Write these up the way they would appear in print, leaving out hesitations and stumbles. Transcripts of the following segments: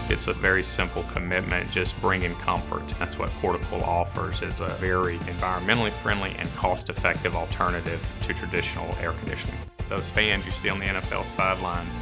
It's a very simple commitment, just bringing comfort. That's what Portacool offers, is a very environmentally friendly and cost-effective alternative to traditional air conditioning. Those fans you see on the NFL sidelines.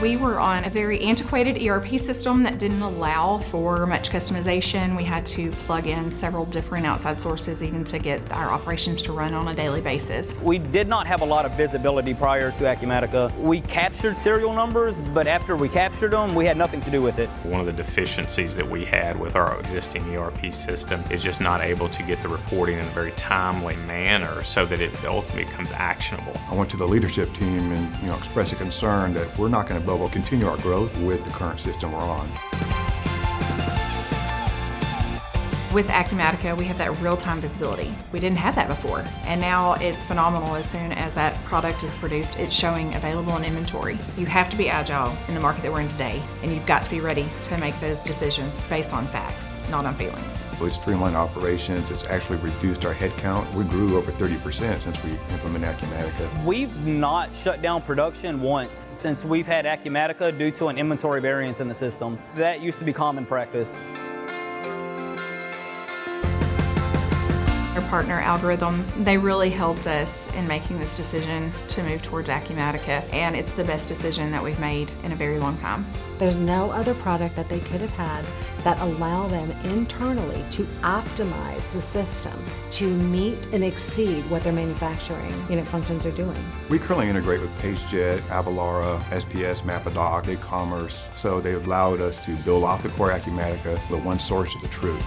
We were on a very antiquated ERP system that didn't allow for much customization. We had to plug in several different outside sources even to get our operations to run on a daily basis. We did not have a lot of visibility prior to Acumatica. We captured serial numbers, but after we captured them, we had nothing to do with it. One of the deficiencies that we had with our existing ERP system is just not able to get the reporting in a very timely manner so that it ultimately becomes actionable. I went to the leadership team and expressed a concern that we're not going to be able to continue our growth with the current system we're on. With Acumatica, we have that real-time visibility. We didn't have that before, and now it's phenomenal. As soon as that product is produced, it's showing available in inventory. You have to be agile in the market that we're in today, and you've got to be ready to make those decisions based on facts, not on feelings. It's streamlined operations. It's actually reduced our headcount. We grew over 30% since we implemented Acumatica. We've not shut down production once since we've had Acumatica due to an inventory variance in the system. That used to be common practice. Our partner Algorithm, they really helped us in making this decision to move towards Acumatica, and it's the best decision that we've made in a very long time. There's no other product that they could have had that allow them internally to optimize the system to meet and exceed what their manufacturing unit functions are doing. We currently integrate with PageJet, Avalara, SPS, Mapadoc, BigCommerce, so they allowed us to build off the core Acumatica with one source of the truth.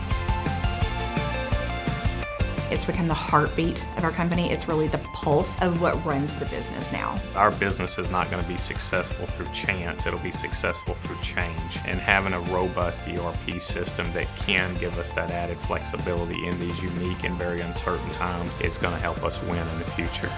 It's become the heartbeat of our company. It's really the pulse of what runs the business now. Our business is not going to be successful through chance. It'll be successful through change. And having a robust ERP system that can give us that added flexibility in these unique and very uncertain times, it's going to help us win in the future.